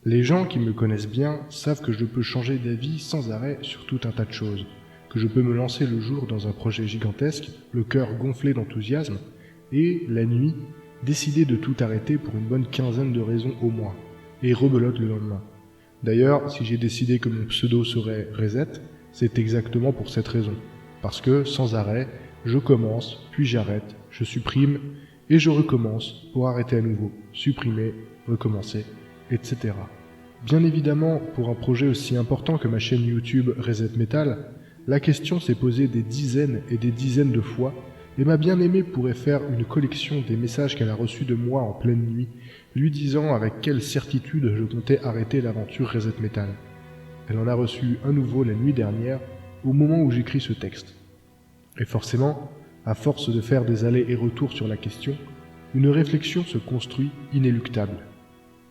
Les gens qui me connaissent bien savent que je peux changer d'avis sans arrêt sur tout un tas de choses, que je peux me lancer le jour dans un projet gigantesque, le cœur gonflé d'enthousiasme, et, la nuit, décider de tout arrêter pour une bonne quinzaine de raisons au moins, et rebelote le lendemain. D'ailleurs, si j'ai décidé que mon pseudo serait Reset, c'est exactement pour cette raison. Parce que, sans arrêt, je commence, puis j'arrête, je supprime, et je recommence pour arrêter à nouveau, supprimer, recommencer, etc. Bien évidemment, pour un projet aussi important que ma chaîne YouTube Reset Metal, la question s'est posée des dizaines et des dizaines de fois, et ma bien-aimée pourrait faire une collection des messages qu'elle a reçus de moi en pleine nuit, lui disant avec quelle certitude je comptais arrêter l'aventure Reset Metal. Elle en a reçu un nouveau la nuit dernière, au moment où j'écris ce texte. Et forcément, à force de faire des allers et retours sur la question, une réflexion se construit inéluctable.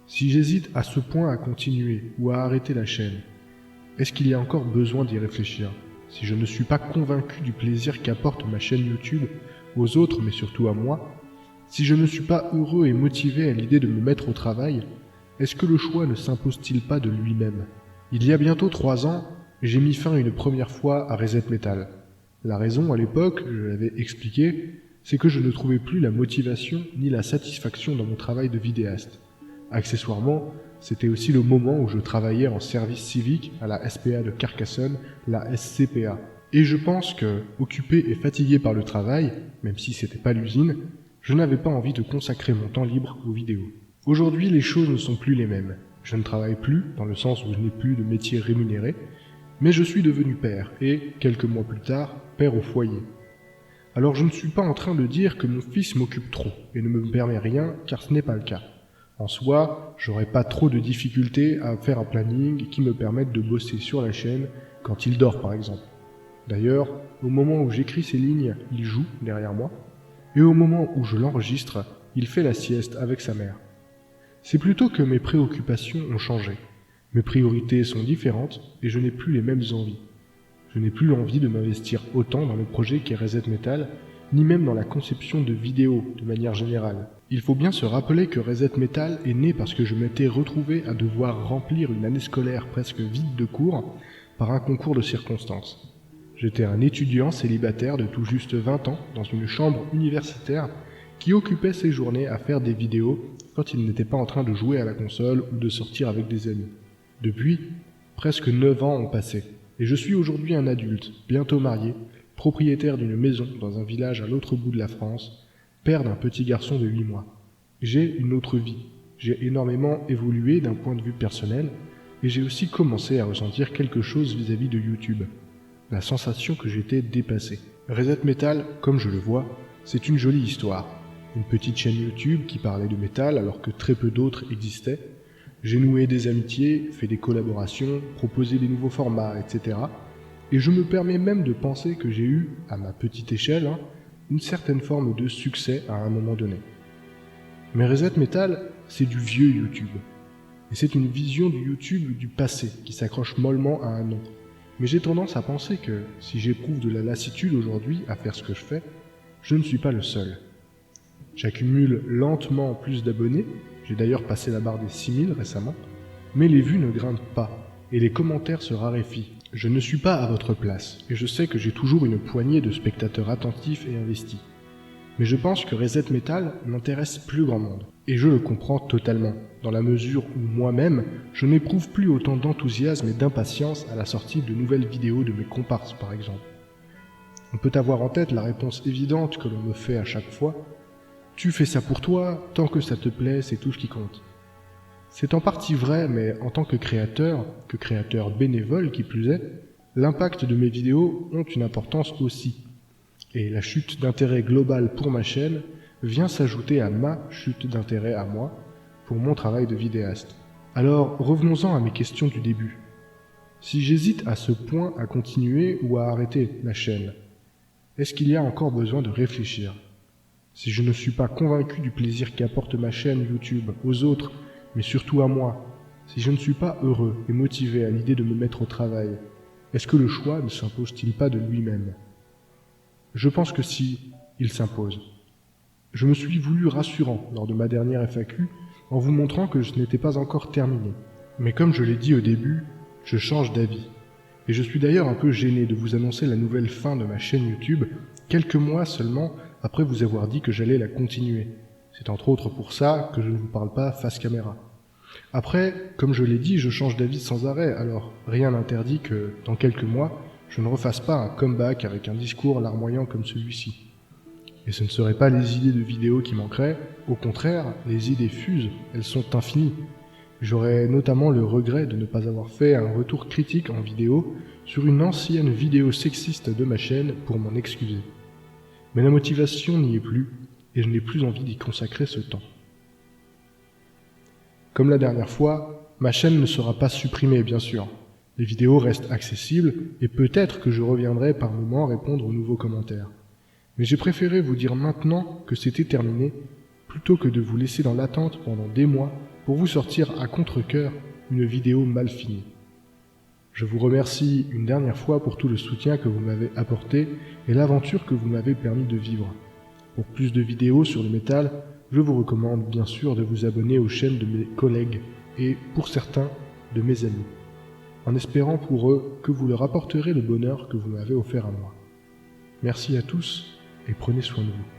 Si j'hésite à ce point à continuer ou à arrêter la chaîne, est-ce qu'il y a encore besoin d'y réfléchir? Si je ne suis pas convaincu du plaisir qu'apporte ma chaîne YouTube aux autres, mais surtout à moi, si je ne suis pas heureux et motivé à l'idée de me mettre au travail, est-ce que le choix ne s'impose-t-il pas de lui-même? Il y a bientôt 3 ans, j'ai mis fin une première fois à Reset Metal. La raison, à l'époque, je l'avais expliqué, c'est que je ne trouvais plus la motivation ni la satisfaction dans mon travail de vidéaste. Accessoirement, c'était aussi le moment où je travaillais en service civique à la SPA de Carcassonne, la SCPA. Et je pense que, occupé et fatigué par le travail, même si c'était pas l'usine, je n'avais pas envie de consacrer mon temps libre aux vidéos. Aujourd'hui, les choses ne sont plus les mêmes. Je ne travaille plus, dans le sens où je n'ai plus de métier rémunéré, mais je suis devenu père, et, quelques mois plus tard, père au foyer. Alors je ne suis pas en train de dire que mon fils m'occupe trop, et ne me permet rien, car ce n'est pas le cas. En soi, j'aurais pas trop de difficultés à faire un planning qui me permette de bosser sur la chaîne quand il dort par exemple. D'ailleurs, au moment où j'écris ces lignes, il joue derrière moi, et au moment où je l'enregistre, il fait la sieste avec sa mère. C'est plutôt que mes préoccupations ont changé. Mes priorités sont différentes et je n'ai plus les mêmes envies. Je n'ai plus l'envie de m'investir autant dans le projet qu'est Reset Metal, ni même dans la conception de vidéos de manière générale. Il faut bien se rappeler que Reset Metal est né parce que je m'étais retrouvé à devoir remplir une année scolaire presque vide de cours par un concours de circonstances. J'étais un étudiant célibataire de tout juste 20 ans dans une chambre universitaire qui occupait ses journées à faire des vidéos quand il n'était pas en train de jouer à la console ou de sortir avec des amis. Depuis, presque 9 ans ont passé, et je suis aujourd'hui un adulte, bientôt marié, propriétaire d'une maison dans un village à l'autre bout de la France, père d'un petit garçon de 8 mois. J'ai une autre vie, j'ai énormément évolué d'un point de vue personnel, et j'ai aussi commencé à ressentir quelque chose vis-à-vis de YouTube, la sensation que j'étais dépassé. Reset Metal, comme je le vois, c'est une jolie histoire. Une petite chaîne YouTube qui parlait de métal alors que très peu d'autres existaient. J'ai noué des amitiés, fait des collaborations, proposé des nouveaux formats, etc. Et je me permets même de penser que j'ai eu, à ma petite échelle, une certaine forme de succès à un moment donné. Mais Reset Metal, c'est du vieux YouTube. Et c'est une vision du YouTube du passé qui s'accroche mollement à un nom. Mais j'ai tendance à penser que, si j'éprouve de la lassitude aujourd'hui à faire ce que je fais, je ne suis pas le seul. J'accumule lentement plus d'abonnés, j'ai d'ailleurs passé la barre des 6000 récemment, mais les vues ne grimpent pas, et les commentaires se raréfient. Je ne suis pas à votre place, et je sais que j'ai toujours une poignée de spectateurs attentifs et investis. Mais je pense que Reset Metal n'intéresse plus grand monde, et je le comprends totalement, dans la mesure où moi-même, je n'éprouve plus autant d'enthousiasme et d'impatience à la sortie de nouvelles vidéos de mes comparses par exemple. On peut avoir en tête la réponse évidente que l'on me fait à chaque fois: tu fais ça pour toi, tant que ça te plaît, c'est tout ce qui compte. C'est en partie vrai, mais en tant que créateur bénévole qui plus est, l'impact de mes vidéos ont une importance aussi. Et la chute d'intérêt globale pour ma chaîne vient s'ajouter à ma chute d'intérêt à moi, pour mon travail de vidéaste. Alors revenons-en à mes questions du début. Si j'hésite à ce point à continuer ou à arrêter la chaîne, est-ce qu'il y a encore besoin de réfléchir? Si je ne suis pas convaincu du plaisir qu'apporte ma chaîne YouTube aux autres, mais surtout à moi, si je ne suis pas heureux et motivé à l'idée de me mettre au travail, est-ce que le choix ne s'impose-t-il pas de lui-même? Je pense que si, il s'impose. Je me suis voulu rassurant lors de ma dernière FAQ en vous montrant que je n'étais pas encore terminé, Mais comme je l'ai dit au début, je change d'avis. Et je suis d'ailleurs un peu gêné de vous annoncer la nouvelle fin de ma chaîne YouTube, quelques mois seulement après vous avoir dit que j'allais la continuer. C'est entre autres pour ça que je ne vous parle pas face caméra. Après, comme je l'ai dit, je change d'avis sans arrêt, alors rien n'interdit que, dans quelques mois, je ne refasse pas un comeback avec un discours larmoyant comme celui-ci. Et ce ne seraient pas les idées de vidéos qui manqueraient, au contraire, les idées fusent, elles sont infinies. J'aurais notamment le regret de ne pas avoir fait un retour critique en vidéo sur une ancienne vidéo sexiste de ma chaîne pour m'en excuser. Mais la motivation n'y est plus, et je n'ai plus envie d'y consacrer ce temps. Comme la dernière fois, ma chaîne ne sera pas supprimée bien sûr. Les vidéos restent accessibles, et peut-être que je reviendrai par moments répondre aux nouveaux commentaires. Mais j'ai préféré vous dire maintenant que c'était terminé, plutôt que de vous laisser dans l'attente pendant des mois pour vous sortir à contre-cœur une vidéo mal finie. Je vous remercie une dernière fois pour tout le soutien que vous m'avez apporté et l'aventure que vous m'avez permis de vivre. Pour plus de vidéos sur le métal, je vous recommande bien sûr de vous abonner aux chaînes de mes collègues et, pour certains, de mes amis, en espérant pour eux que vous leur apporterez le bonheur que vous m'avez offert à moi. Merci à tous et prenez soin de vous.